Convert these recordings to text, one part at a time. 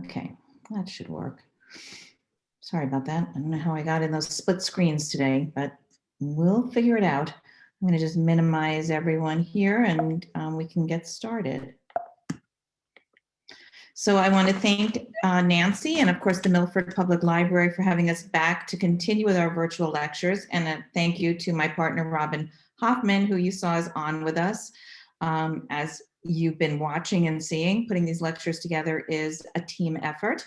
Okay, that should work. Sorry about that. I don't know how I got in those split screens today, but we'll figure it out. I'm going to just minimize everyone here and we can get started. So I want to thank Nancy and of course the Milford Public Library for having us back to continue with our virtual lectures. And a thank you to my partner, Robin Hoffman, who you saw is on with us. As you've been watching and seeing, putting these lectures together is a team effort.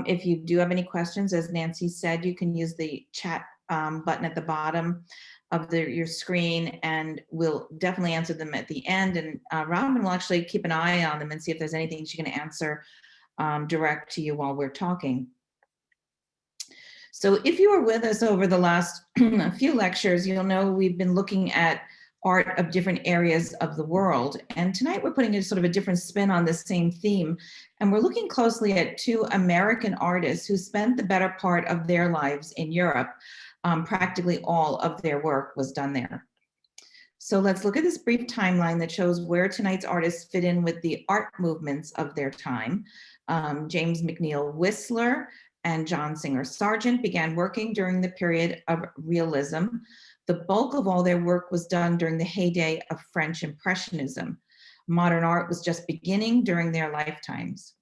If you do have any questions, as Nancy said, you can use the chat button at the bottom of your screen, and we'll definitely answer them at the end. And Robin will actually keep an eye on them and see if there's anything she can answer direct to you while we're talking. So if you were with us over the last few lectures, you'll know we've been looking at art of different areas of the world. And tonight we're putting a sort of a different spin on this same theme. And we're looking closely at two American artists who spent the better part of their lives in Europe. Practically all of their work was done there. So let's look at this brief timeline that shows where tonight's artists fit in with the art movements of their time. James McNeill Whistler and John Singer Sargent began working during the period of realism. The bulk of all their work was done during the heyday of French Impressionism. Modern art was just beginning during their lifetimes.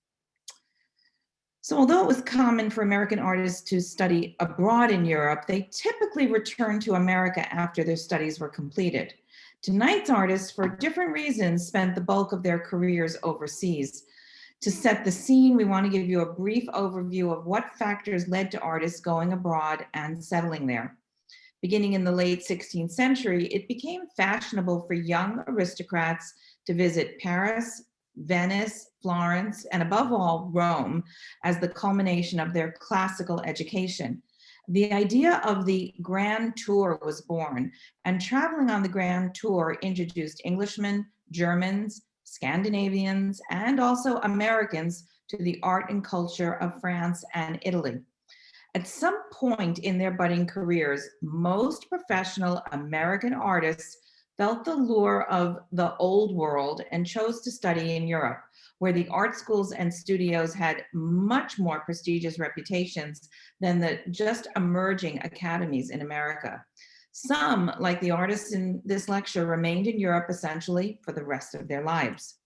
So although it was common for American artists to study abroad in Europe, they typically returned to America after their studies were completed. Tonight's artists, for different reasons, spent the bulk of their careers overseas. To set the scene, we want to give you a brief overview of what factors led to artists going abroad and settling there. Beginning in the late 16th century, it became fashionable for young aristocrats to visit Paris, Venice, Florence, and above all, Rome, as the culmination of their classical education. The idea of the Grand Tour was born, and traveling on the Grand Tour introduced Englishmen, Germans, Scandinavians, and also Americans to the art and culture of France and Italy. At some point in their budding careers, most professional American artists felt the lure of the old world and chose to study in Europe, where the art schools and studios had much more prestigious reputations than the just emerging academies in America. Some, like the artists in this lecture, remained in Europe essentially for the rest of their lives.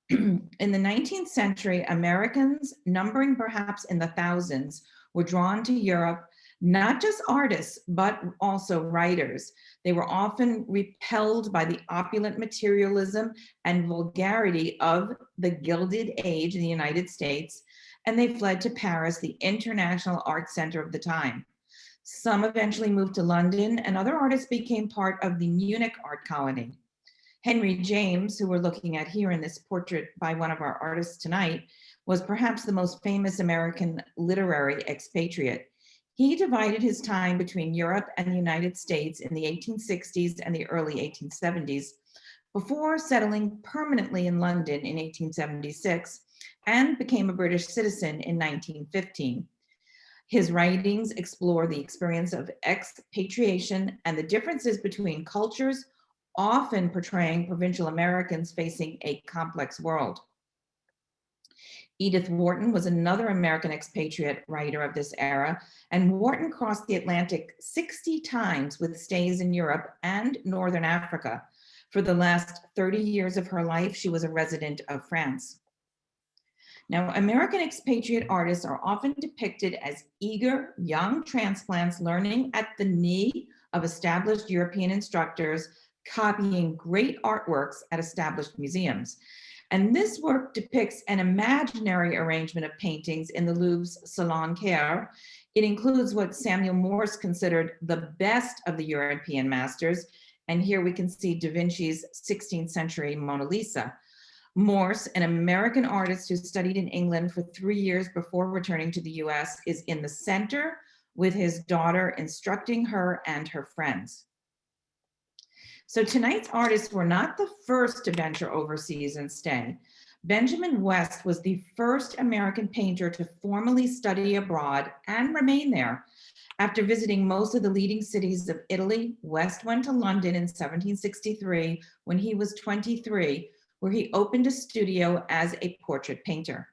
In the 19th century, Americans, numbering perhaps in the thousands, were drawn to Europe, not just artists, but also writers. They were often repelled by the opulent materialism and vulgarity of the Gilded Age in the United States, and they fled to Paris, the international art center of the time. Some eventually moved to London, and other artists became part of the Munich art colony. Henry James, who we're looking at here in this portrait by one of our artists tonight, was perhaps the most famous American literary expatriate. He divided his time between Europe and the United States in the 1860s and the early 1870s, before settling permanently in London in 1876 and became a British citizen in 1915. His writings explore the experience of expatriation and the differences between cultures, often portraying provincial Americans facing a complex world. Edith Wharton was another American expatriate writer of this era, and Wharton crossed the Atlantic 60 times with stays in Europe and Northern Africa. For the last 30 years of her life, she was a resident of France. Now, American expatriate artists are often depicted as eager, young transplants learning at the knee of established European instructors, copying great artworks at established museums. And this work depicts an imaginary arrangement of paintings in the Louvre's Salon Caire. It includes what Samuel Morse considered the best of the European masters. And here we can see Da Vinci's 16th century Mona Lisa. Morse, an American artist who studied in England for 3 years before returning to the US, is in the center with his daughter instructing her and her friends. So tonight's artists were not the first to venture overseas and stay. Benjamin West was the first American painter to formally study abroad and remain there. After visiting most of the leading cities of Italy, West went to London in 1763 when he was 23, where he opened a studio as a portrait painter.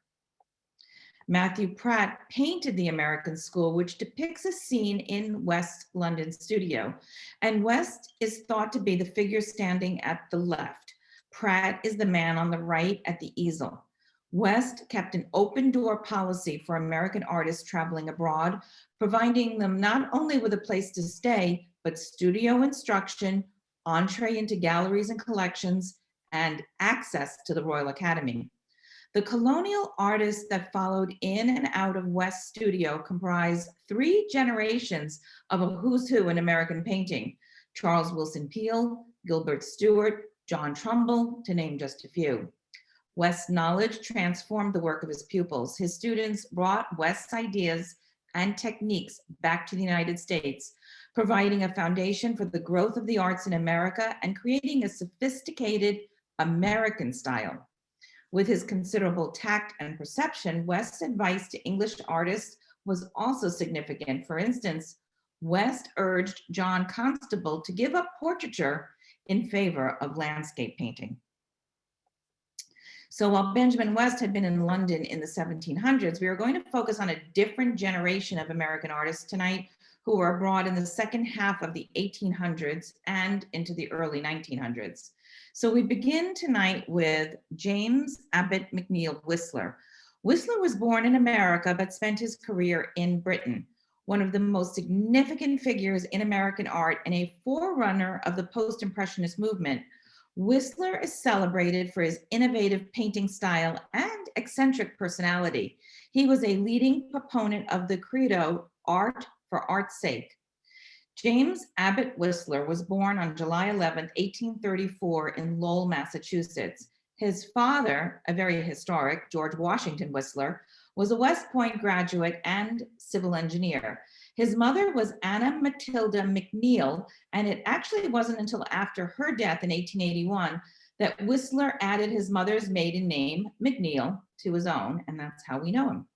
Matthew Pratt painted the American School, which depicts a scene in West London studio. And West is thought to be the figure standing at the left. Pratt is the man on the right at the easel. West kept an open door policy for American artists traveling abroad, providing them not only with a place to stay, but studio instruction, entree into galleries and collections, and access to the Royal Academy. The colonial artists that followed in and out of West's studio comprise three generations of a who's who in American painting: Charles Wilson Peale, Gilbert Stuart, John Trumbull, to name just a few. West's knowledge transformed the work of his pupils. His students brought West's ideas and techniques back to the United States, providing a foundation for the growth of the arts in America and creating a sophisticated American style. With his considerable tact and perception, West's advice to English artists was also significant. For instance, West urged John Constable to give up portraiture in favor of landscape painting. So while Benjamin West had been in London in the 1700s, we are going to focus on a different generation of American artists tonight who were abroad in the second half of the 1800s and into the early 1900s. So we begin tonight with James Abbott McNeill Whistler. Whistler was born in America but spent his career in Britain. One of the most significant figures in American art and a forerunner of the post-impressionist movement, Whistler is celebrated for his innovative painting style and eccentric personality. He was a leading proponent of the credo, art for art's sake. James Abbott Whistler was born on July 11, 1834 in Lowell, Massachusetts. His father, a very historic George Washington Whistler, was a West Point graduate and civil engineer. His mother was Anna Matilda McNeill, and it actually wasn't until after her death in 1881 that Whistler added his mother's maiden name, McNeill, to his own, and that's how we know him.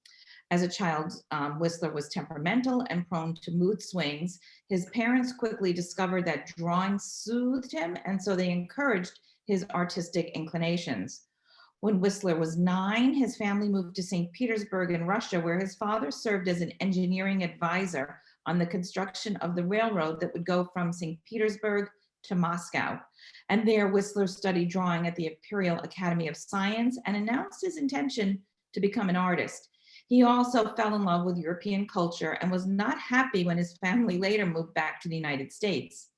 As a child, Whistler was temperamental and prone to mood swings. His parents quickly discovered that drawing soothed him, and so they encouraged his artistic inclinations. When Whistler was 9, his family moved to St. Petersburg in Russia, where his father served as an engineering advisor on the construction of the railroad that would go from St. Petersburg to Moscow. And there, Whistler studied drawing at the Imperial Academy of Science and announced his intention to become an artist. He also fell in love with European culture and was not happy when his family later moved back to the United States.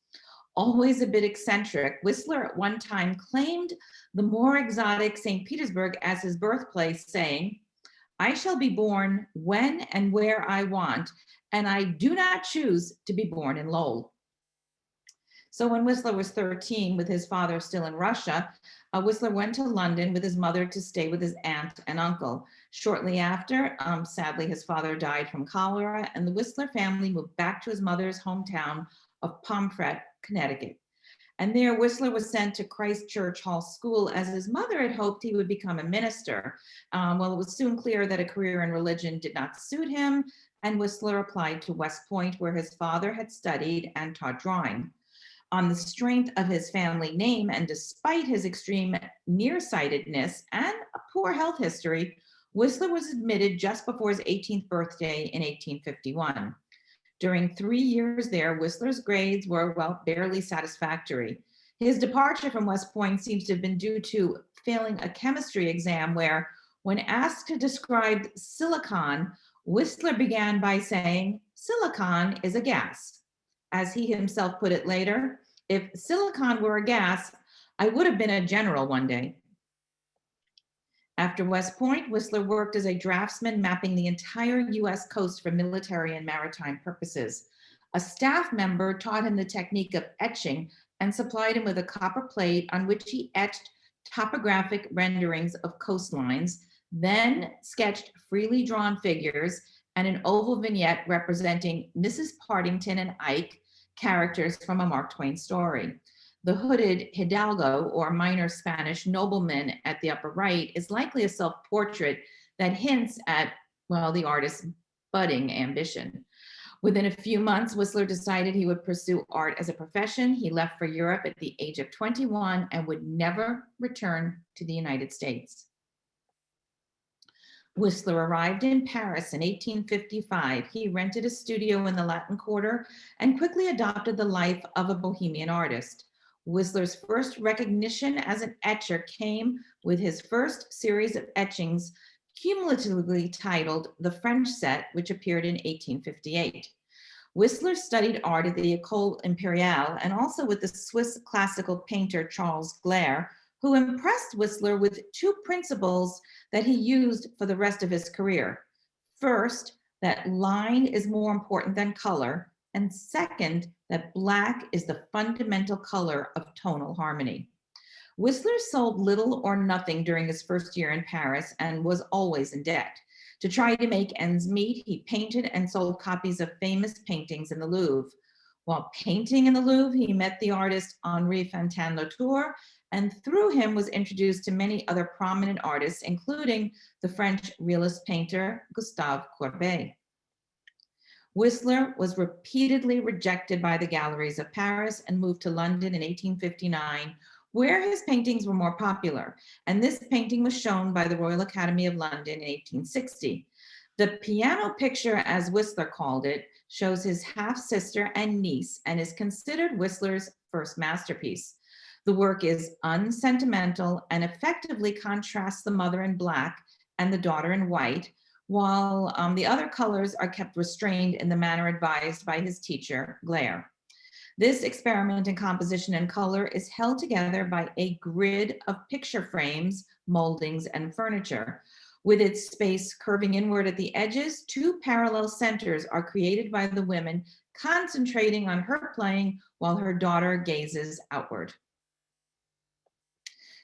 Always a bit eccentric, Whistler at one time claimed the more exotic St. Petersburg as his birthplace, saying, "I shall be born when and where I want, and I do not choose to be born in Lowell." So when Whistler was 13, with his father still in Russia, Whistler went to London with his mother to stay with his aunt and uncle. Shortly after, sadly, his father died from cholera, and the Whistler family moved back to his mother's hometown of Pomfret, Connecticut. And there, Whistler was sent to Christ Church Hall School, as his mother had hoped he would become a minister. Well, it was soon clear that a career in religion did not suit him, and Whistler applied to West Point, where his father had studied and taught drawing. On the strength of his family name, and despite his extreme nearsightedness and a poor health history, Whistler was admitted just before his 18th birthday in 1851. During 3 years there, Whistler's grades were, well, barely satisfactory. His departure from West Point seems to have been due to failing a chemistry exam where, when asked to describe silicon, Whistler began by saying, "Silicon is a gas." As he himself put it later, "If silicon were a gas, I would have been a general one day." After West Point, Whistler worked as a draftsman mapping the entire US coast for military and maritime purposes. A staff member taught him the technique of etching and supplied him with a copper plate on which he etched topographic renderings of coastlines, then sketched freely drawn figures and an oval vignette representing Mrs. Partington and Ike, characters from a Mark Twain story. The hooded hidalgo, or minor Spanish nobleman at the upper right, is likely a self-portrait that hints at, well, the artist's budding ambition. Within a few months, Whistler decided he would pursue art as a profession. He left for Europe at the age of 21 and would never return to the United States. Whistler arrived in Paris in 1855. He rented a studio in the Latin Quarter and quickly adopted the life of a bohemian artist. Whistler's first recognition as an etcher came with his first series of etchings, cumulatively titled The French Set, which appeared in 1858. Whistler studied art at the École Impériale and also with the Swiss classical painter Charles Gleyre, who impressed Whistler with two principles that he used for the rest of his career. First, that line is more important than color, and second, that black is the fundamental color of tonal harmony. Whistler sold little or nothing during his first year in Paris and was always in debt. To try to make ends meet, he painted and sold copies of famous paintings in the Louvre. While painting in the Louvre, he met the artist Henri Fantin-Latour, and through him was introduced to many other prominent artists, including the French realist painter Gustave Courbet. Whistler was repeatedly rejected by the galleries of Paris and moved to London in 1859, where his paintings were more popular. And this painting was shown by the Royal Academy of London in 1860. The piano picture, as Whistler called it, shows his half-sister and niece and is considered Whistler's first masterpiece. The work is unsentimental and effectively contrasts the mother in black and the daughter in white, while the other colors are kept restrained in the manner advised by his teacher, Gleyre. This experiment in composition and color is held together by a grid of picture frames, moldings, and furniture. With its space curving inward at the edges, two parallel centers are created by the women, concentrating on her playing while her daughter gazes outward.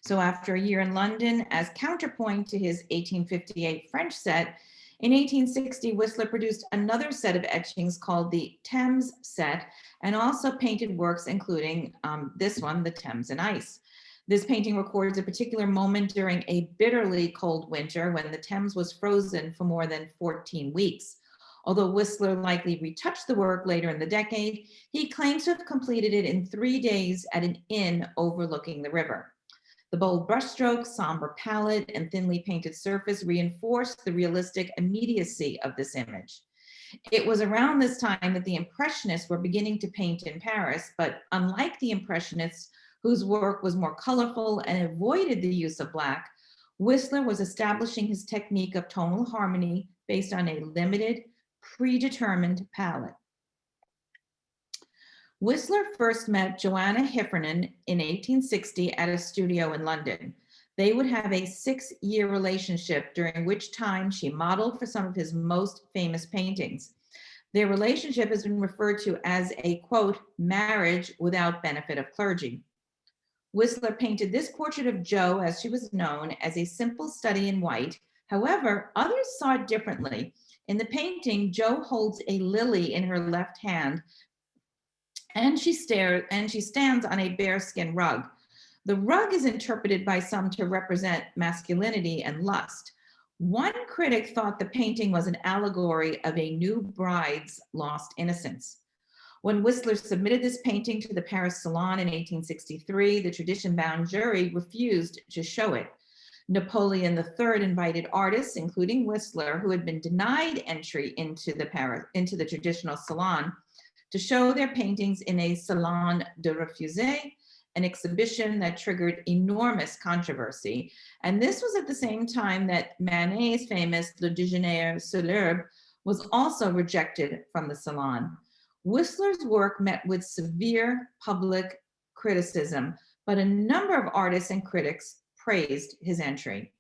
So after a year in London, as counterpoint to his 1858 French set, in 1860, Whistler produced another set of etchings called the Thames set, and also painted works including this one, the Thames and Ice. This painting records a particular moment during a bitterly cold winter when the Thames was frozen for more than 14 weeks. Although Whistler likely retouched the work later in the decade, he claims to have completed it in 3 days at an inn overlooking the river. The bold brushstrokes, somber palette, and thinly painted surface reinforced the realistic immediacy of this image. It was around this time that the Impressionists were beginning to paint in Paris, but unlike the Impressionists, whose work was more colorful and avoided the use of black, Whistler was establishing his technique of tonal harmony based on a limited, predetermined palette. Whistler first met Joanna Heffernan in 1860 at a studio in London. They would have a 6-year relationship, during which time she modeled for some of his most famous paintings. Their relationship has been referred to as a, quote, marriage without benefit of clergy. Whistler painted this portrait of Jo, as she was known, as a simple study in white. However, others saw it differently. In the painting, Jo holds a lily in her left hand, and she stands on a bearskin rug. The rug is interpreted by some to represent masculinity and lust. One critic thought the painting was an allegory of a new bride's lost innocence. When Whistler submitted this painting to the Paris Salon in 1863, the tradition-bound jury refused to show it. Napoleon III invited artists, including Whistler, who had been denied entry into the traditional salon, to show their paintings in a Salon de Refusés, an exhibition that triggered enormous controversy. And this was at the same time that Manet's famous Le Déjeuner sur l'herbe was also rejected from the Salon. Whistler's work met with severe public criticism, but a number of artists and critics praised his entry.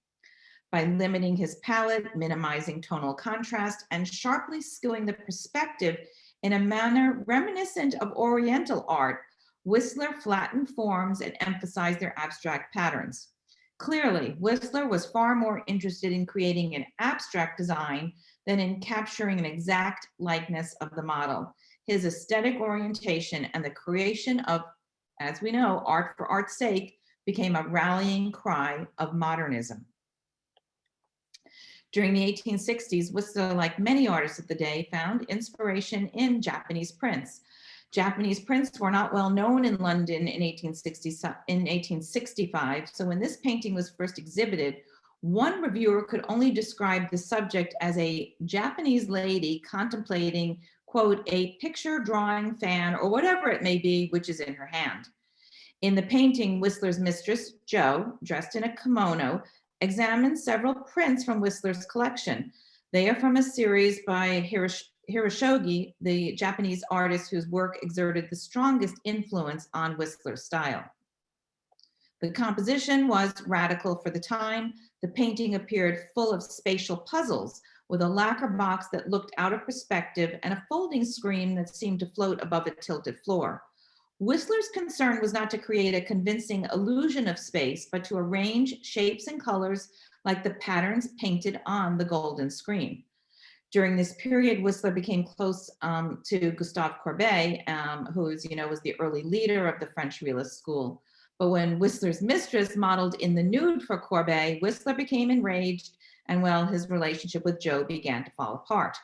By limiting his palette, minimizing tonal contrast, and sharply skewing the perspective in a manner reminiscent of Oriental art, Whistler flattened forms and emphasized their abstract patterns. Clearly, Whistler was far more interested in creating an abstract design than in capturing an exact likeness of the model. His aesthetic orientation and the creation of, as we know, art for art's sake became a rallying cry of modernism. During the 1860s, Whistler, like many artists of the day, found inspiration in Japanese prints. Japanese prints were not well known in London in 1865, so when this painting was first exhibited, One reviewer could only describe the subject as a Japanese lady contemplating, quote, a picture, drawing, fan, or whatever it may be, which is in her hand. In the painting, Whistler's mistress, Jo, dressed in a kimono, examines several prints from Whistler's collection. They are from a series by Hiroshogi, the Japanese artist whose work exerted the strongest influence on Whistler's style. The composition was radical for the time. The painting appeared full of spatial puzzles, with a lacquer box that looked out of perspective and a folding screen that seemed to float above a tilted floor. Whistler's concern was not to create a convincing illusion of space, but to arrange shapes and colors like the patterns painted on the golden screen. During this period, Whistler became close to Gustave Courbet, who was the early leader of the French Realist school. But when Whistler's mistress modeled in the nude for Courbet, Whistler became enraged, and well, his relationship with Jo began to fall apart.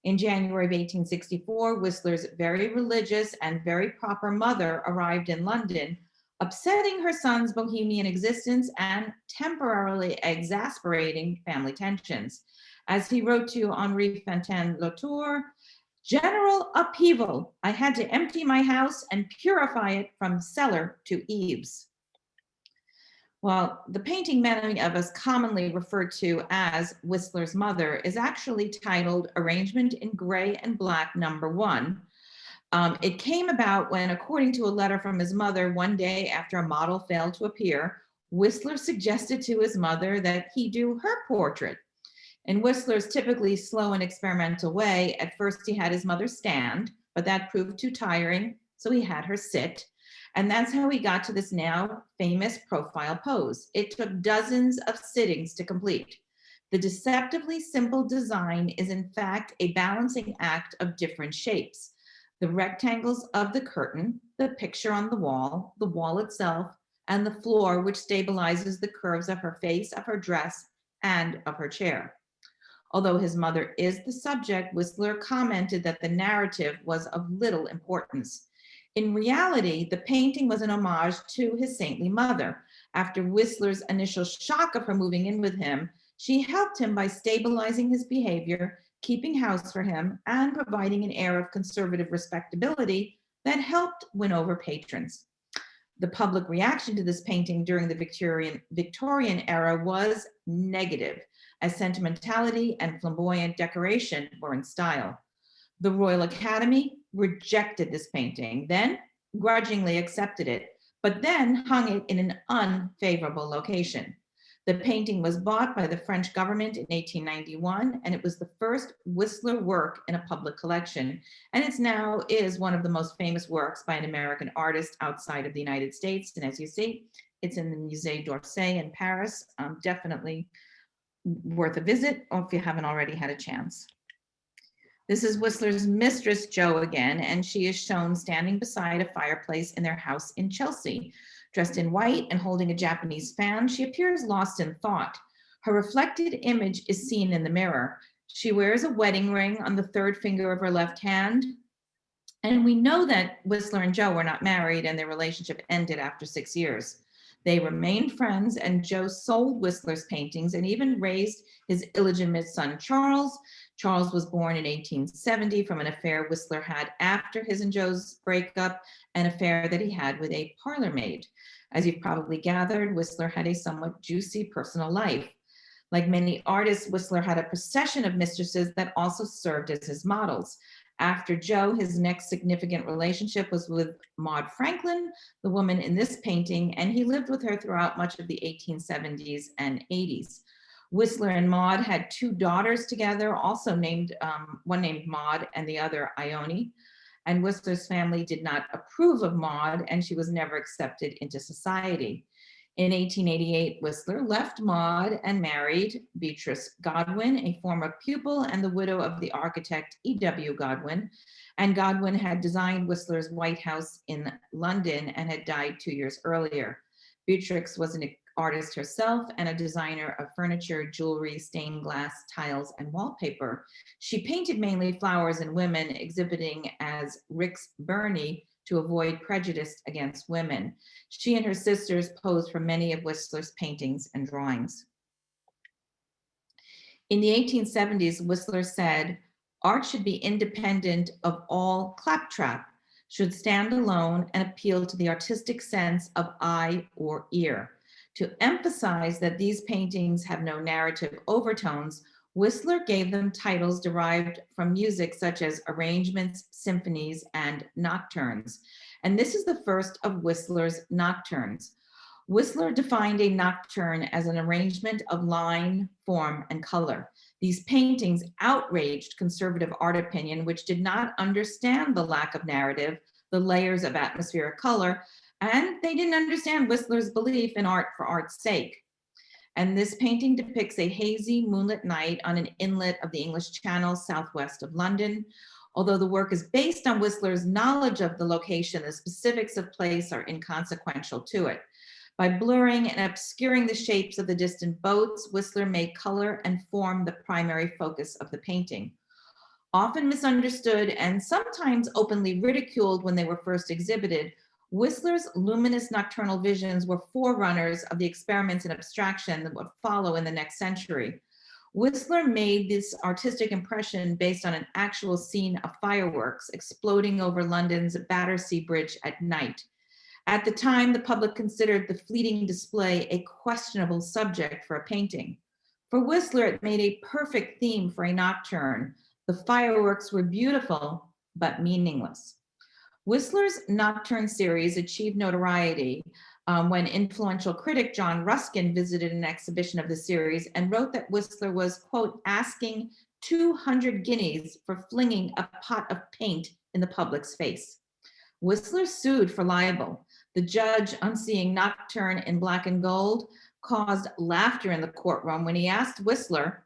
In January of 1864, Whistler's very religious and very proper mother arrived in London, upsetting her son's bohemian existence and temporarily exasperating family tensions. As he wrote to Henri Fontaine-Latour, general upheaval. I had to empty my house and purify it from cellar to eaves. Well, the painting many of us commonly refer to as Whistler's Mother is actually titled Arrangement in Gray and Black Number 1. It came about when, according to a letter from his mother, one day after a model failed to appear, Whistler suggested to his mother that he do her portrait. In Whistler's typically slow and experimental way, at first he had his mother stand, but that proved too tiring, so he had her sit. And that's how he got to this now famous profile pose. It took dozens of sittings to complete. The deceptively simple design is in fact a balancing act of different shapes. The rectangles of the curtain, the picture on the wall itself, and the floor, which stabilizes the curves of her face, of her dress, and of her chair. Although his mother is the subject, Whistler commented that the narrative was of little importance. In reality, the painting was an homage to his saintly mother. After Whistler's initial shock of her moving in with him, she helped him by stabilizing his behavior, keeping house for him, and providing an air of conservative respectability that helped win over patrons. The public reaction to this painting during the Victorian era was negative, as sentimentality and flamboyant decoration were in style. The Royal Academy rejected this painting, then grudgingly accepted it, but then hung it in an unfavorable location. The painting was bought by the French government in 1891, and it was the first Whistler work in a public collection. And it now is one of the most famous works by an American artist outside of the United States. And as you see, it's in the Musée d'Orsay in Paris. Definitely worth a visit, or if you haven't already had a chance. This is Whistler's mistress, Jo, again, and she is shown standing beside a fireplace in their house in Chelsea. Dressed in white and holding a Japanese fan, she appears lost in thought. Her reflected image is seen in the mirror. She wears a wedding ring on the third finger of her left hand. And we know that Whistler and Jo were not married, and their relationship ended after 6 years. They remained friends, and Jo sold Whistler's paintings and even raised his illegitimate son, Charles. Charles was born in 1870 from an affair Whistler had after his and Jo's breakup, an affair that he had with a parlor maid. As you've probably gathered, Whistler had a somewhat juicy personal life. Like many artists, Whistler had a procession of mistresses that also served as his models. After Jo, his next significant relationship was with Maud Franklin, the woman in this painting, and he lived with her throughout much of the 1870s and 80s. Whistler and Maud had 2 daughters together, also named, one named Maud and the other Ione. And Whistler's family did not approve of Maud, and she was never accepted into society. In 1888, Whistler left Maud and married Beatrice Godwin, a former pupil and the widow of the architect E.W. Godwin. And Godwin had designed Whistler's White House in London and had died 2 years earlier. Beatrix was an artist herself and a designer of furniture, jewelry, stained glass, tiles, and wallpaper. She painted mainly flowers and women, exhibiting as Rix Burney to avoid prejudice against women. She and her sisters posed for many of Whistler's paintings and drawings. In the 1870s, Whistler said, art should be independent of all claptrap, should stand alone and appeal to the artistic sense of eye or ear. To emphasize that these paintings have no narrative overtones, Whistler gave them titles derived from music such as arrangements, symphonies, and nocturnes. And this is the first of Whistler's nocturnes. Whistler defined a nocturne as an arrangement of line, form, and color. These paintings outraged conservative art opinion, which did not understand the lack of narrative, the layers of atmospheric color, and they didn't understand Whistler's belief in art for art's sake. And this painting depicts a hazy moonlit night on an inlet of the English Channel southwest of London. Although the work is based on Whistler's knowledge of the location, the specifics of place are inconsequential to it. By blurring and obscuring the shapes of the distant boats, Whistler made color and form the primary focus of the painting. Often misunderstood and sometimes openly ridiculed when they were first exhibited, Whistler's luminous nocturnal visions were forerunners of the experiments in abstraction that would follow in the next century. Whistler made this artistic impression based on an actual scene of fireworks exploding over London's Battersea Bridge at night. At the time, the public considered the fleeting display a questionable subject for a painting. For Whistler, it made a perfect theme for a nocturne. The fireworks were beautiful, but meaningless. Whistler's Nocturne series achieved notoriety when influential critic John Ruskin visited an exhibition of the series and wrote that Whistler was, quote, asking 200 guineas for flinging a pot of paint in the public's face. Whistler sued for libel. The judge, on seeing Nocturne in black and gold, caused laughter in the courtroom when he asked Whistler,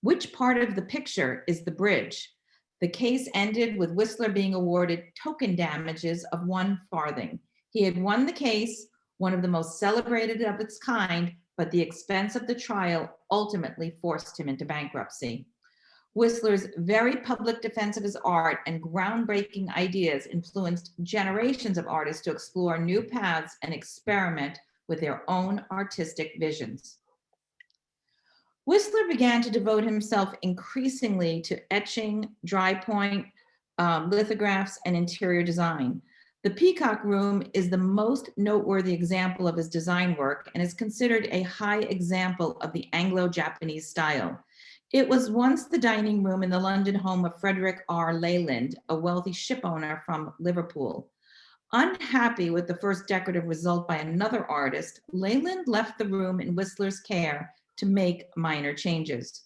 which part of the picture is the bridge? The case ended with Whistler being awarded token damages of 1 farthing. He had won the case, one of the most celebrated of its kind, but the expense of the trial ultimately forced him into bankruptcy. Whistler's very public defense of his art and groundbreaking ideas influenced generations of artists to explore new paths and experiment with their own artistic visions. Whistler began to devote himself increasingly to etching, dry point, lithographs, and interior design. The Peacock Room is the most noteworthy example of his design work and is considered a high example of the Anglo-Japanese style. It was once the dining room in the London home of Frederick R. Leyland, a wealthy ship owner from Liverpool. Unhappy with the first decorative result by another artist, Leyland left the room in Whistler's care to make minor changes.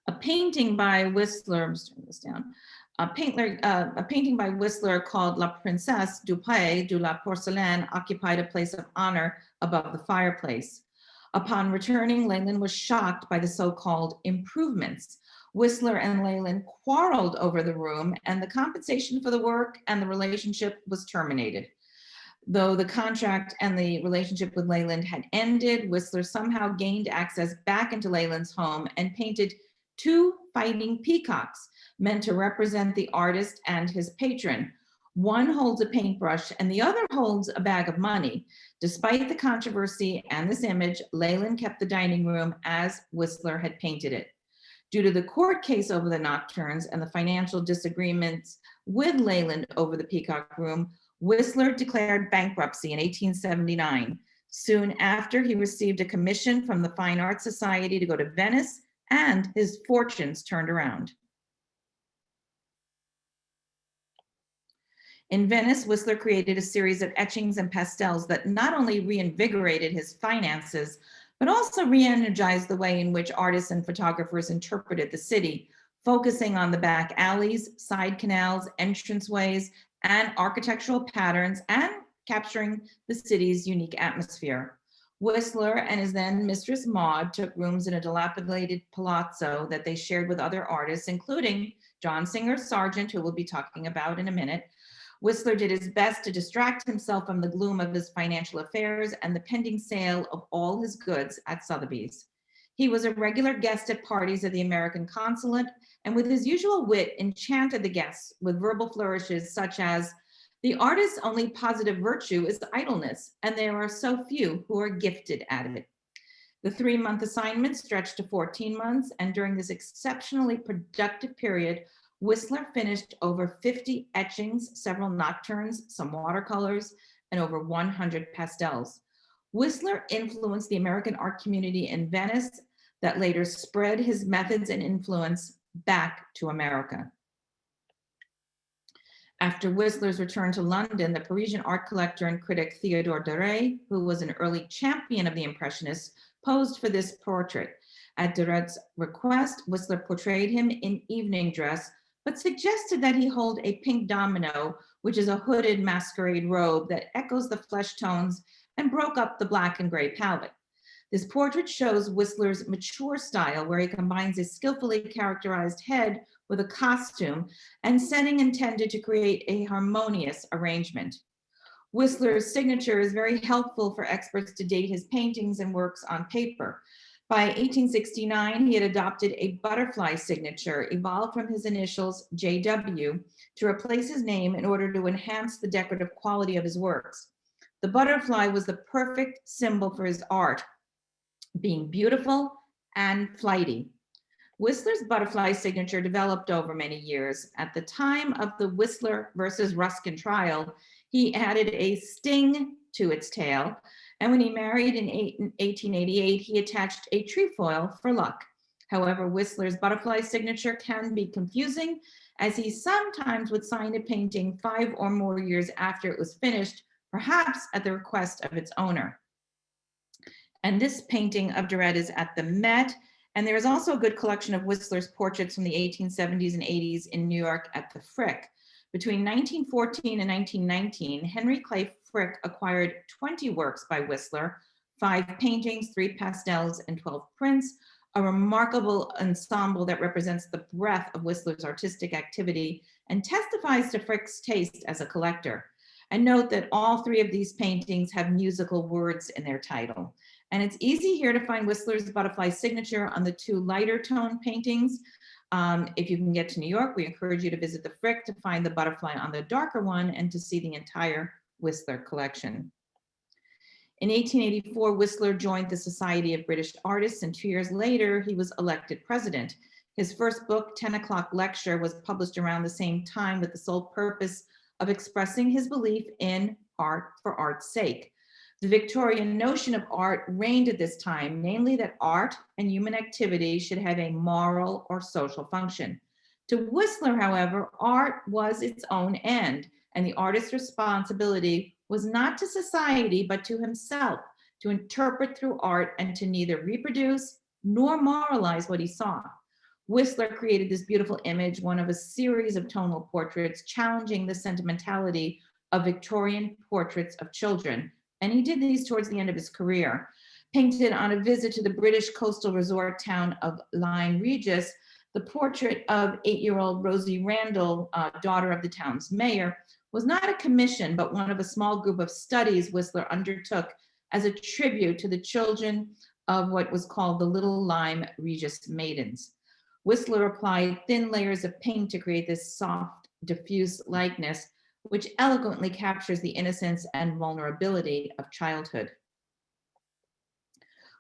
A painting by Whistler, I'm just turning this down, a painting by Whistler called La Princesse du Pays de la Porcelaine occupied a place of honor above the fireplace. Upon returning, Leyland was shocked by the so-called improvements. Whistler and Leyland quarreled over the room, and the compensation for the work and the relationship was terminated. Though the contract and the relationship with Leyland had ended, Whistler somehow gained access back into Leyland's home and painted 2 fighting peacocks meant to represent the artist and his patron. One holds a paintbrush and the other holds a bag of money. Despite the controversy and this image, Leyland kept the dining room as Whistler had painted it. Due to the court case over the nocturnes and the financial disagreements with Leyland over the Peacock Room, Whistler declared bankruptcy in 1879. Soon after, he received a commission from the Fine Arts Society to go to Venice, and his fortunes turned around. In Venice, Whistler created a series of etchings and pastels that not only reinvigorated his finances, but also re-energized the way in which artists and photographers interpreted the city, focusing on the back alleys, side canals, entranceways, and architectural patterns, and capturing the city's unique atmosphere. Whistler and his then mistress Maud took rooms in a dilapidated palazzo that they shared with other artists, including John Singer Sargent, who we'll be talking about in a minute. Whistler did his best to distract himself from the gloom of his financial affairs and the pending sale of all his goods at Sotheby's. He was a regular guest at parties at the American consulate, and with his usual wit, enchanted the guests with verbal flourishes such as, "The artist's only positive virtue is idleness, and there are so few who are gifted at it." The 3-month assignment stretched to 14 months, and during this exceptionally productive period, Whistler finished over 50 etchings, several nocturnes, some watercolors, and over 100 pastels. Whistler influenced the American art community in Venice that later spread his methods and influence back to America. After Whistler's return to London, the Parisian art collector and critic Theodore Deret, who was an early champion of the Impressionists, posed for this portrait. At Deret's request, Whistler portrayed him in evening dress, but suggested that he hold a pink domino, which is a hooded masquerade robe that echoes the flesh tones and broke up the black and gray palette. This portrait shows Whistler's mature style, where he combines his skillfully characterized head with a costume and setting intended to create a harmonious arrangement. Whistler's signature is very helpful for experts to date his paintings and works on paper. By 1869, he had adopted a butterfly signature evolved from his initials JW to replace his name in order to enhance the decorative quality of his works. The butterfly was the perfect symbol for his art, being beautiful and flighty. Whistler's butterfly signature developed over many years. At the time of the Whistler versus Ruskin trial, he added a sting to its tail, and when he married in 1888, he attached a trefoil for luck. However, Whistler's butterfly signature can be confusing, as he sometimes would sign a painting 5 or more years after it was finished, perhaps at the request of its owner. And this painting of Deret is at the Met, and there is also a good collection of Whistler's portraits from the 1870s and 80s in New York at the Frick. Between 1914 and 1919, Henry Clay Frick acquired 20 works by Whistler, 5 paintings, 3 pastels, and 12 prints, a remarkable ensemble that represents the breadth of Whistler's artistic activity and testifies to Frick's taste as a collector. And note that all 3 of these paintings have musical words in their title. And it's easy here to find Whistler's butterfly signature on the 2 lighter tone paintings. If you can get to New York, we encourage you to visit the Frick to find the butterfly on the darker one and to see the entire Whistler collection. In 1884, Whistler joined the Society of British Artists, and 2 years later, he was elected president. His first book, 10 O'Clock Lecture, was published around the same time with the sole purpose of expressing his belief in art for art's sake. The Victorian notion of art reigned at this time, namely that art and human activity should have a moral or social function. To Whistler, however, art was its own end, and the artist's responsibility was not to society, but to himself, to interpret through art and to neither reproduce nor moralize what he saw. Whistler created this beautiful image, one of a series of tonal portraits challenging the sentimentality of Victorian portraits of children. And he did these towards the end of his career. Painted on a visit to the British coastal resort town of Lyme Regis, the portrait of 8-year-old Rosie Randall, daughter of the town's mayor, was not a commission, but one of a small group of studies Whistler undertook as a tribute to the children of what was called the Little Lyme Regis Maidens. Whistler applied thin layers of paint to create this soft, diffuse likeness, which eloquently captures the innocence and vulnerability of childhood.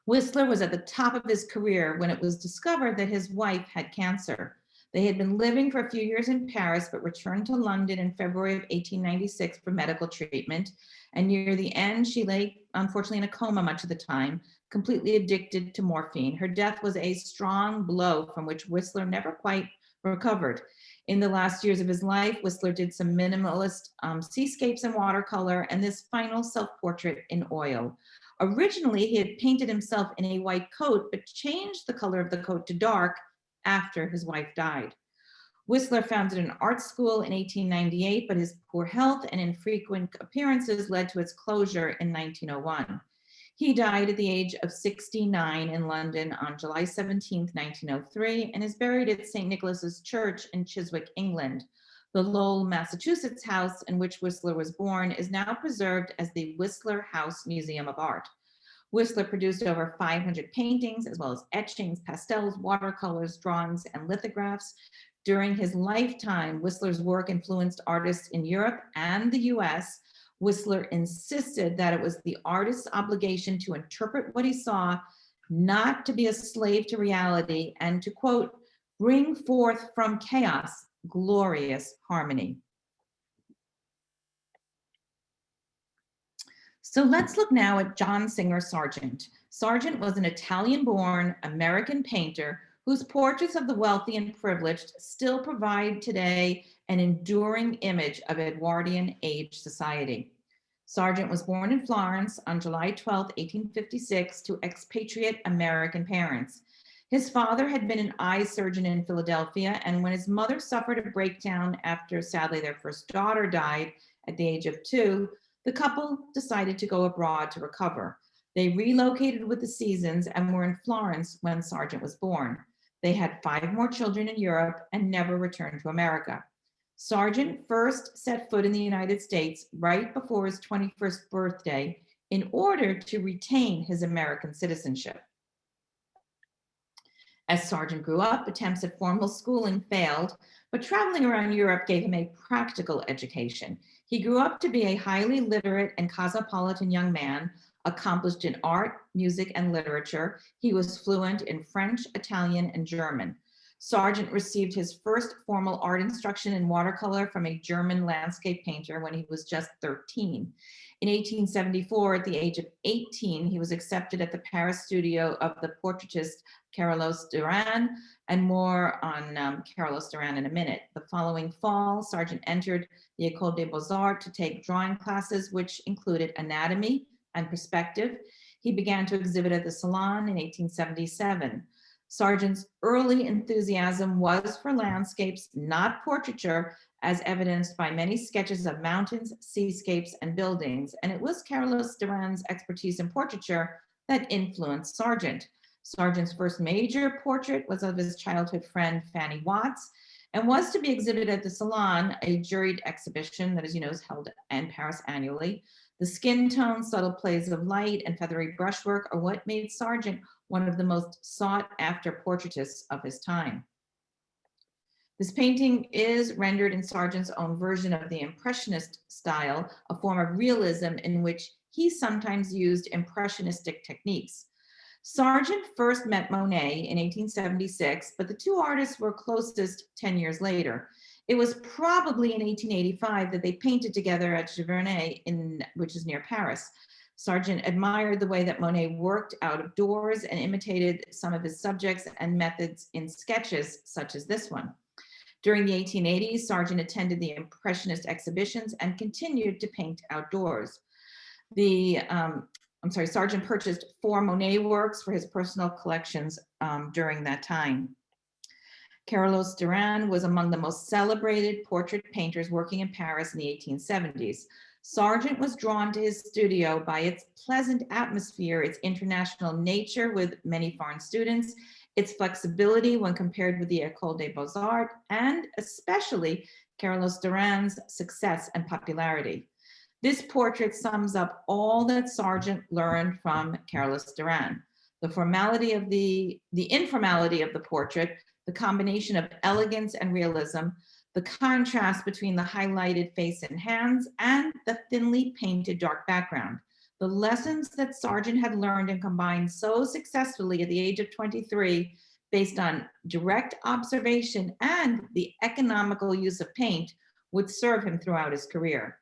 Whistler was at the top of his career when it was discovered that his wife had cancer. They had been living for a few years in Paris, but returned to London in February of 1896 for medical treatment. And near the end, she lay, unfortunately, in a coma much of the time, completely addicted to morphine. Her death was a strong blow from which Whistler never quite recovered. In the last years of his life, Whistler did some minimalist seascapes in watercolor and this final self-portrait in oil. Originally, he had painted himself in a white coat, but changed the color of the coat to dark after his wife died. Whistler founded an art school in 1898, but his poor health and infrequent appearances led to its closure in 1901. He died at the age of 69 in London on July 17, 1903, and is buried at St. Nicholas's Church in Chiswick, England. The Lowell, Massachusetts house in which Whistler was born is now preserved as the Whistler House Museum of Art. Whistler produced over 500 paintings, as well as etchings, pastels, watercolors, drawings, and lithographs. During his lifetime, Whistler's work influenced artists in Europe and the US. Whistler insisted that it was the artist's obligation to interpret what he saw not to be a slave to reality, and to, quote, bring forth from chaos glorious harmony. So let's look now at John Singer Sargent. Sargent was an Italian-born American painter whose portraits of the wealthy and privileged still provide today an enduring image of Edwardian age society. Sargent was born in Florence on July 12, 1856, to expatriate American parents. His father had been an eye surgeon in Philadelphia, and when his mother suffered a breakdown after, sadly, their first daughter died at the age of 2, the couple decided to go abroad to recover. They relocated with the seasons and were in Florence when Sargent was born. They had 5 more children in Europe and never returned to America. Sargent first set foot in the United States right before his 21st birthday in order to retain his American citizenship. As Sargent grew up, attempts at formal schooling failed, but traveling around Europe gave him a practical education. He grew up to be a highly literate and cosmopolitan young man, accomplished in art, music, and literature. He was fluent in French, Italian, and German. Sargent received his first formal art instruction in watercolor from a German landscape painter when he was just 13. In 1874, at the age of 18, he was accepted at the Paris studio of the portraitist Carolus Duran, and more on Carolus Duran in a minute. The following fall, Sargent entered the École des Beaux-Arts to take drawing classes, which included anatomy and perspective. He began to exhibit at the Salon in 1877. Sargent's early enthusiasm was for landscapes, not portraiture, as evidenced by many sketches of mountains, seascapes, and buildings. And it was Carolus Duran's expertise in portraiture that influenced Sargent. Sargent's first major portrait was of his childhood friend, Fanny Watts, and was to be exhibited at the Salon, a juried exhibition that, as you know, is held in Paris annually. The skin tone, subtle plays of light, and feathery brushwork are what made Sargent one of the most sought-after portraitists of his time. This painting is rendered in Sargent's own version of the Impressionist style, a form of realism in which he sometimes used impressionistic techniques. Sargent first met Monet in 1876, but the two artists were closest 10 years later. It was probably in 1885 that they painted together at Giverny, which is near Paris. Sargent admired the way that Monet worked out of doors and imitated some of his subjects and methods in sketches such as this one. During the 1880s, Sargent attended the Impressionist exhibitions and continued to paint outdoors. Sargent purchased 4 Monet works for his personal collections during that time. Carolus Duran was among the most celebrated portrait painters working in Paris in the 1870s. Sargent was drawn to his studio by its pleasant atmosphere, its international nature with many foreign students, its flexibility when compared with the École des Beaux-Arts, and especially Carolus Duran's success and popularity. This portrait sums up all that Sargent learned from Carolus Duran. The informality of the portrait, the combination of elegance and realism, the contrast between the highlighted face and hands, and the thinly painted dark background. The lessons that Sargent had learned and combined so successfully at the age of 23, based on direct observation and the economical use of paint, would serve him throughout his career.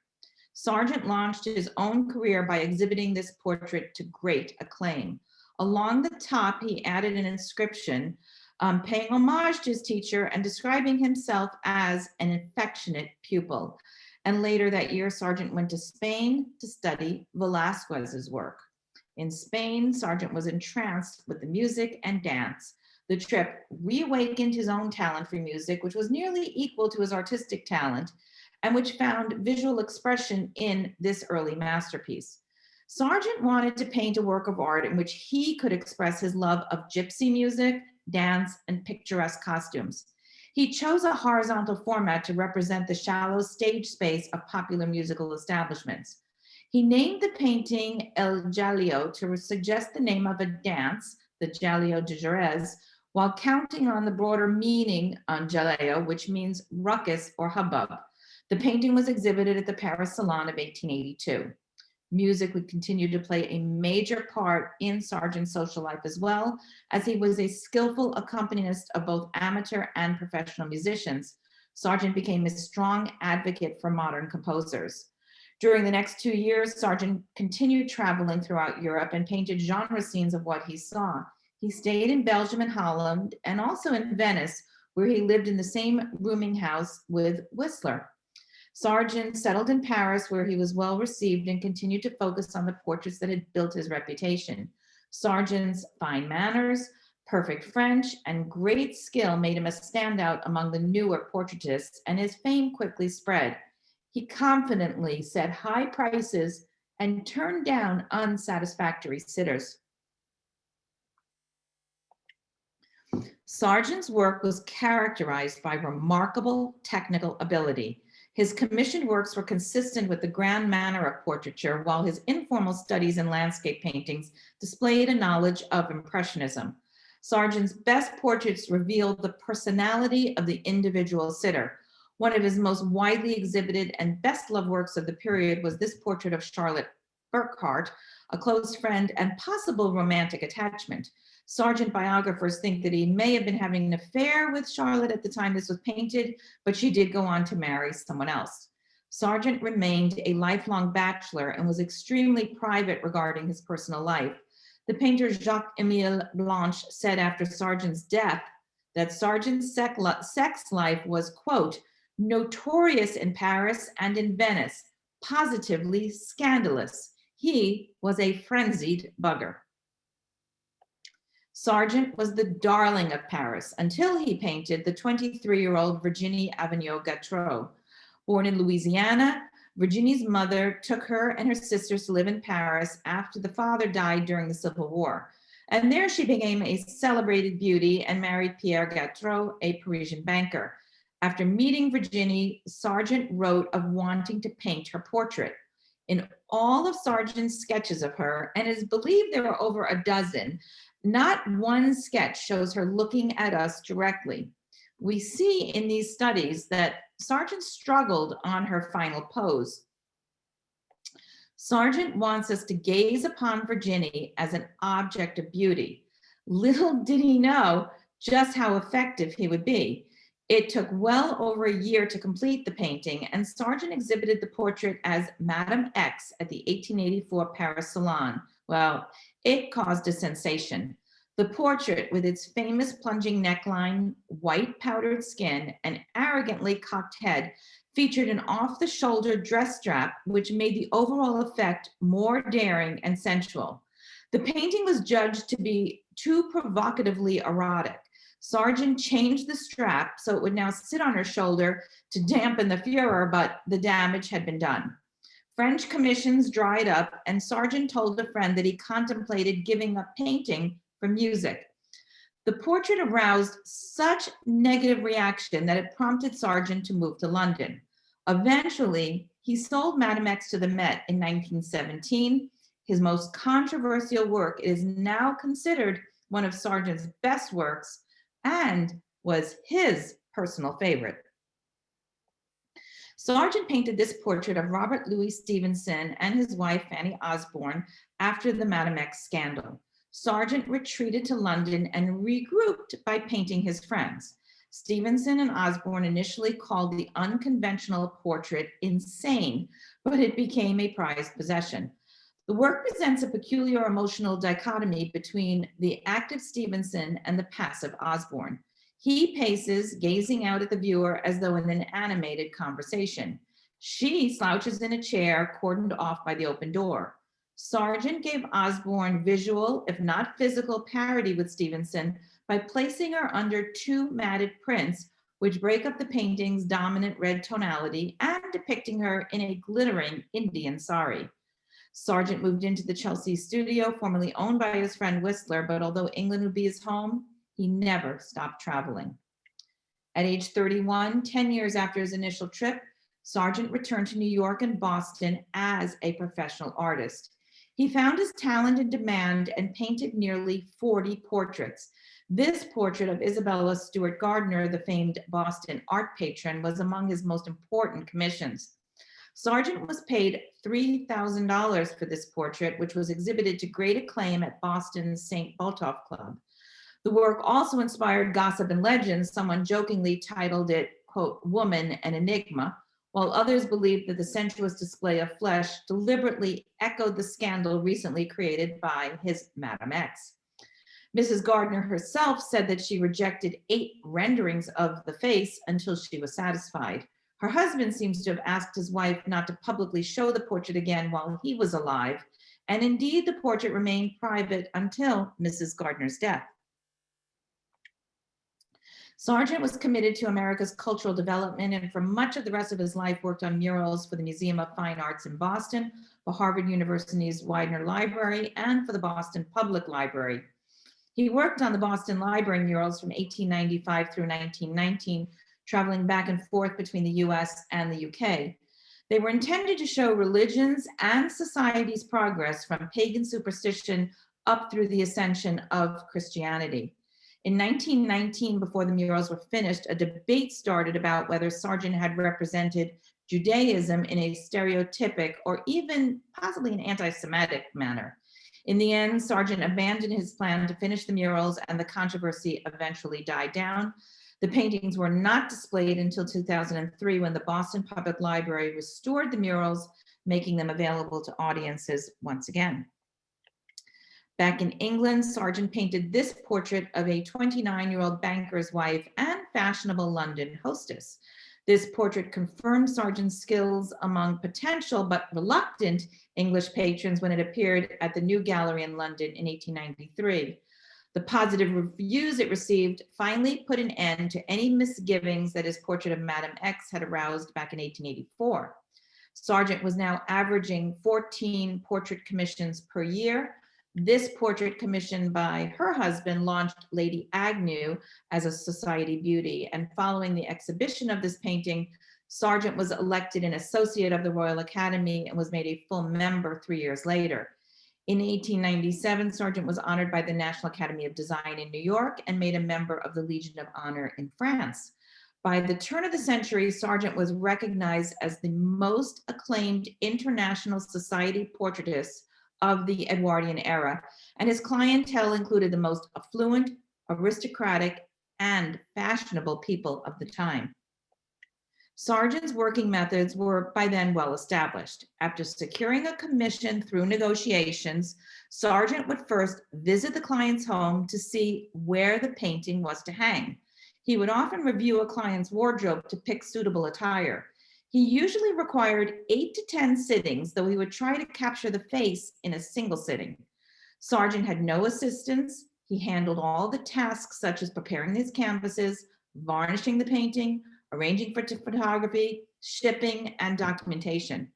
Sargent launched his own career by exhibiting this portrait to great acclaim. Along the top, he added an inscription paying homage to his teacher and describing himself as an affectionate pupil. And later that year, Sargent went to Spain to study Velázquez's work. In Spain, Sargent was entranced with the music and dance. The trip reawakened his own talent for music, which was nearly equal to his artistic talent, and which found visual expression in this early masterpiece. Sargent wanted to paint a work of art in which he could express his love of gypsy music, dance, and picturesque costumes. He chose a horizontal format to represent the shallow stage space of popular musical establishments. He named the painting El Jaleo to suggest the name of a dance, the Jaleo de Jerez, while counting on the broader meaning on Jaleo, which means ruckus or hubbub. The painting was exhibited at the Paris Salon of 1882. Music would continue to play a major part in Sargent's social life as well, as he was a skillful accompanist of both amateur and professional musicians. Sargent became a strong advocate for modern composers. During the next 2 years, Sargent continued traveling throughout Europe and painted genre scenes of what he saw. He stayed in Belgium and Holland and also in Venice, where he lived in the same rooming house with Whistler. Sargent settled in Paris, where he was well received and continued to focus on the portraits that had built his reputation. Sargent's fine manners, perfect French, and great skill made him a standout among the newer portraitists, and his fame quickly spread. He confidently set high prices and turned down unsatisfactory sitters. Sargent's work was characterized by remarkable technical ability. His commissioned works were consistent with the grand manner of portraiture, while his informal studies in landscape paintings displayed a knowledge of Impressionism. Sargent's best portraits revealed the personality of the individual sitter. One of his most widely exhibited and best-loved works of the period was this portrait of Charlotte Burkhart, a close friend and possible romantic attachment. Sargent biographers think that he may have been having an affair with Charlotte at the time this was painted, but she did go on to marry someone else. Sargent remained a lifelong bachelor and was extremely private regarding his personal life. The painter Jacques-Émile Blanche said after Sargent's death that Sargent's sex life was, quote, notorious in Paris and in Venice, positively scandalous. He was a frenzied bugger. Sargent was the darling of Paris until he painted the 23-year-old Virginie Aveno Gatro. Born in Louisiana, Virginie's mother took her and her sisters to live in Paris after the father died during the Civil War. And there she became a celebrated beauty and married Pierre Gatro, a Parisian banker. After meeting Virginie, Sargent wrote of wanting to paint her portrait. In all of Sargent's sketches of her, and it is believed there are over a dozen, not one sketch shows her looking at us directly. We see in these studies that Sargent struggled on her final pose. Sargent wants us to gaze upon Virginie as an object of beauty. Little did he know just how effective he would be. It took well over a year to complete the painting, and Sargent exhibited the portrait as Madame X at the 1884 Paris Salon. Well, it caused a sensation. The portrait, with its famous plunging neckline, white powdered skin, and arrogantly cocked head, featured an off-the-shoulder dress strap, which made the overall effect more daring and sensual. The painting was judged to be too provocatively erotic. Sargent changed the strap so it would now sit on her shoulder to dampen the furor, but the damage had been done. French commissions dried up, and Sargent told a friend that he contemplated giving up painting for music. The portrait aroused such negative reaction that it prompted Sargent to move to London. Eventually, he sold Madame X to the Met in 1917. His most controversial work is now considered one of Sargent's best works and was his personal favorite. Sargent painted this portrait of Robert Louis Stevenson and his wife Fanny Osborne after the Madame X scandal. Sargent retreated to London and regrouped by painting his friends. Stevenson and Osborne initially called the unconventional portrait insane, but it became a prized possession. The work presents a peculiar emotional dichotomy between the active Stevenson and the passive Osborne. He paces, gazing out at the viewer as though in an animated conversation. She slouches in a chair, cordoned off by the open door. Sargent gave Osborne visual, if not physical, parity with Stevenson by placing her under two matted prints, which break up the painting's dominant red tonality, and depicting her in a glittering Indian sari. Sargent moved into the Chelsea studio, formerly owned by his friend Whistler, but although England would be his home, he never stopped traveling. At age 31, 10 years after his initial trip, Sargent returned to New York and Boston as a professional artist. He found his talent in demand and painted nearly 40 portraits. This portrait of Isabella Stewart Gardner, the famed Boston art patron, was among his most important commissions. Sargent was paid $3,000 for this portrait, which was exhibited to great acclaim at Boston's St. Botolph Club. The work also inspired gossip and legends. Someone jokingly titled it, quote, "Woman, an Enigma," while others believed that the sensuous display of flesh deliberately echoed the scandal recently created by his Madame X. Mrs. Gardner herself said that she rejected 8 renderings of the face until she was satisfied. Her husband seems to have asked his wife not to publicly show the portrait again while he was alive, and indeed the portrait remained private until Mrs. Gardner's death. Sargent was committed to America's cultural development, and for much of the rest of his life worked on murals for the Museum of Fine Arts in Boston, for Harvard University's Widener Library, and for the Boston Public Library. He worked on the Boston Library murals from 1895 through 1919, traveling back and forth between the US and the UK. They were intended to show religions and society's progress from pagan superstition up through the ascension of Christianity. In 1919, before the murals were finished, a debate started about whether Sargent had represented Judaism in a stereotypic or even possibly an anti-Semitic manner. In the end, Sargent abandoned his plan to finish the murals, and the controversy eventually died down. The paintings were not displayed until 2003, when the Boston Public Library restored the murals, making them available to audiences once again. Back in England, Sargent painted this portrait of a 29-year-old banker's wife and fashionable London hostess. This portrait confirmed Sargent's skills among potential but reluctant English patrons when it appeared at the New Gallery in London in 1893. The positive reviews it received finally put an end to any misgivings that his portrait of Madame X had aroused back in 1884. Sargent was now averaging 14 portrait commissions per year. This portrait, commissioned by her husband, launched Lady Agnew as a society beauty. And following the exhibition of this painting, Sargent was elected an associate of the Royal Academy and was made a full member 3 years later. In 1897, Sargent was honored by the National Academy of Design in New York and made a member of the Legion of Honor in France. By the turn of the century, Sargent was recognized as the most acclaimed international society portraitist of the Edwardian era, and his clientele included the most affluent, aristocratic, and fashionable people of the time. Sargent's working methods were by then well established. After securing a commission through negotiations, Sargent would first visit the client's home to see where the painting was to hang. He would often review a client's wardrobe to pick suitable attire. He usually required 8 to 10 sittings, though he would try to capture the face in a single sitting. Sargent had no assistants. He handled all the tasks such as preparing his canvases, varnishing the painting, arranging for photography, shipping, and documentation.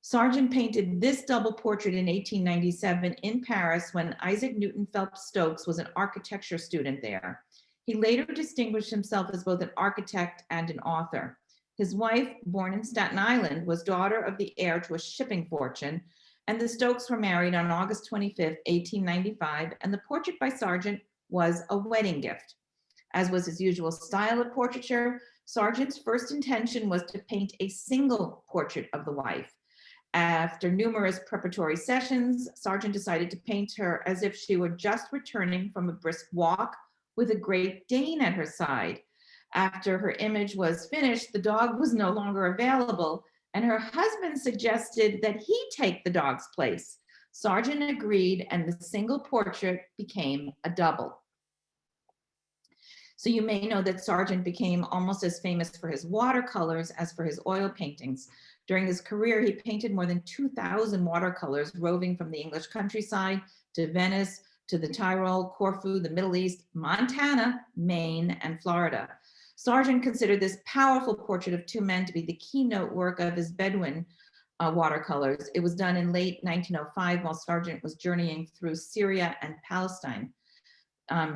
Sargent painted this double portrait in 1897 in Paris when Isaac Newton Phelps Stokes was an architecture student there. He later distinguished himself as both an architect and an author. His wife, born in Staten Island, was daughter of the heir to a shipping fortune, and the Stokes were married on August 25, 1895, and the portrait by Sargent was a wedding gift. As was his usual style of portraiture, Sargent's first intention was to paint a single portrait of the wife. After numerous preparatory sessions, Sargent decided to paint her as if she were just returning from a brisk walk with a Great Dane at her side. After her image was finished, the dog was no longer available, and her husband suggested that he take the dog's place. Sargent agreed, and the single portrait became a double. So you may know that Sargent became almost as famous for his watercolors as for his oil paintings. During his career, he painted more than 2,000 watercolors, roving from the English countryside to Venice, to the Tyrol, Corfu, the Middle East, Montana, Maine, and Florida. Sargent considered this powerful portrait of 2 men to be the keynote work of his Bedouin watercolors. It was done in late 1905 while Sargent was journeying through Syria and Palestine.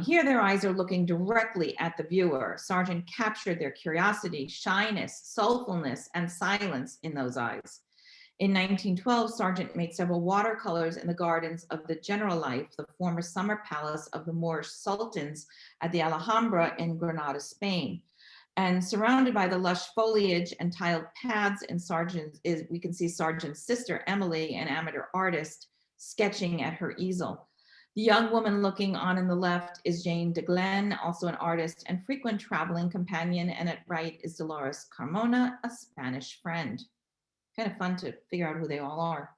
Here, their eyes are looking directly at the viewer. Sargent captured their curiosity, shyness, soulfulness, and silence in those eyes. In 1912, Sargent made several watercolors in the gardens of the Generalife, the former summer palace of the Moorish sultans at the Alhambra in Granada, Spain. And surrounded by the lush foliage and tiled paths in Sargent we can see Sargent's sister, Emily, an amateur artist, sketching at her easel. The young woman looking on in the left is Jane de Glen, also an artist and frequent traveling companion, and at right is Dolores Carmona, a Spanish friend. Kind of fun to figure out who they all are.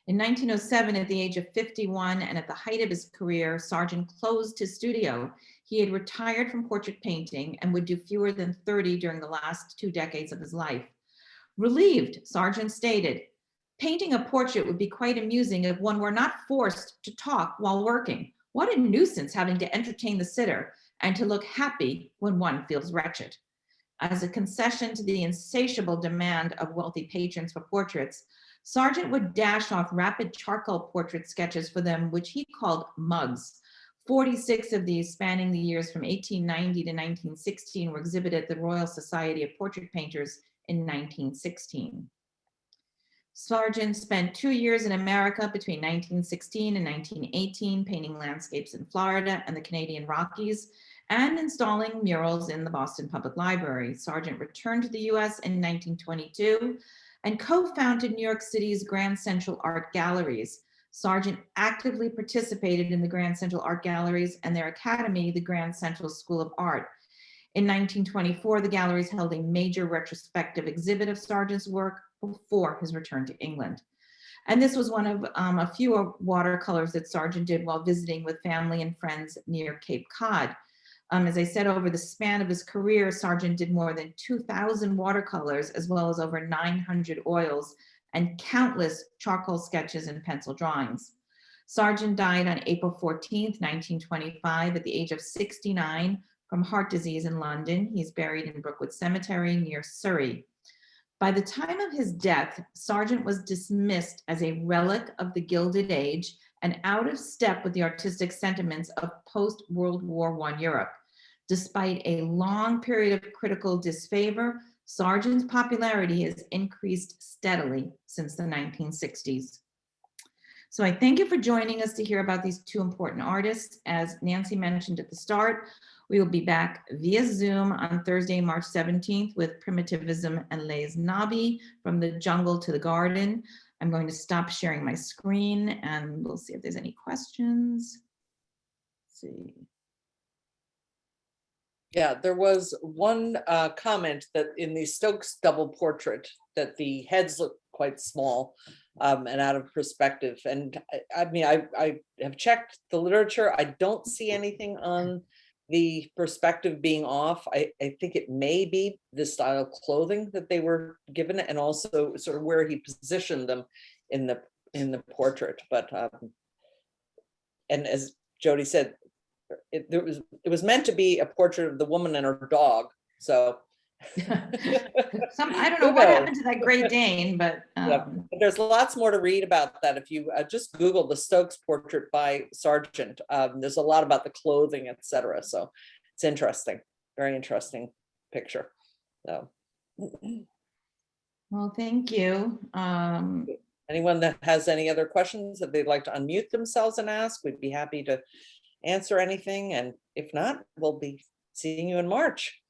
In 1907, at the age of 51 and at the height of his career, Sargent closed his studio. He had retired from portrait painting and would do fewer than 30 during the last 2 decades of his life. Relieved, Sargent stated, "Painting a portrait would be quite amusing if one were not forced to talk while working. What a nuisance having to entertain the sitter and to look happy when one feels wretched." As a concession to the insatiable demand of wealthy patrons for portraits, Sargent would dash off rapid charcoal portrait sketches for them, which he called mugs. 46 of these, spanning the years from 1890 to 1916, were exhibited at the Royal Society of Portrait Painters in 1916. Sargent spent 2 years in America between 1916 and 1918, painting landscapes in Florida and the Canadian Rockies, and installing murals in the Boston Public Library. Sargent returned to the US in 1922 and co-founded New York City's Grand Central Art Galleries. Sargent actively participated in the Grand Central Art Galleries and their academy, the Grand Central School of Art. In 1924, the galleries held a major retrospective exhibit of Sargent's work before his return to England. And this was one of a few watercolors that Sargent did while visiting with family and friends near Cape Cod. As I said, over the span of his career, Sargent did more than 2,000 watercolors, as well as over 900 oils and countless charcoal sketches and pencil drawings. Sargent died on April 14th, 1925, at the age of 69 from heart disease in London. He's buried in Brookwood Cemetery near Surrey. By the time of his death, Sargent was dismissed as a relic of the Gilded Age and out of step with the artistic sentiments of post-World War I Europe. Despite a long period of critical disfavor, Sargent's popularity has increased steadily since the 1960s. So I thank you for joining us to hear about these two important artists. As Nancy mentioned at the start, we will be back via Zoom on Thursday, March 17th with Primitivism and Les Nabi, From the Jungle to the Garden. I'm going to stop sharing my screen and we'll see if there's any questions. Let's see. Yeah, there was one comment that in the Stokes double portrait that the heads look quite small and out of perspective. And I mean, I have checked the literature. I don't see anything on the perspective being off. I think it may be the style of clothing that they were given and also sort of where he positioned them in the portrait. But and as Jodi said, it was meant to be a portrait of the woman and her dog. So I don't know what happened to that Great Dane, but yeah. There's lots more to read about that if you just Google the Stokes portrait by Sargent. There's a lot about the clothing, etc. So it's interesting, very interesting picture. So, well, thank you. Anyone that has any other questions that they'd like to unmute themselves and ask, we'd be happy to answer anything. And if not, we'll be seeing you in March.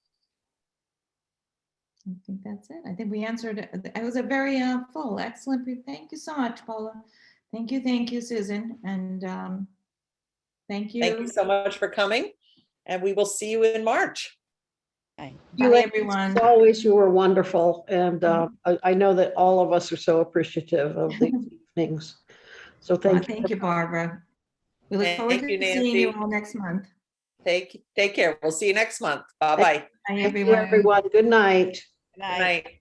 I think that's it. I think we answered it. It was a very full, excellent brief. Thank you so much, Paula. Thank you, Susan. And thank you. Thank you so much for coming. And we will see you in March. Bye, everyone. As always, you were wonderful. And I know that all of us are so appreciative of these evenings. So thank you. Thank you, Barbara. We look forward to seeing you all next month. Take care. We'll see you next month. Bye-bye. Bye, everyone. Good night. Good night.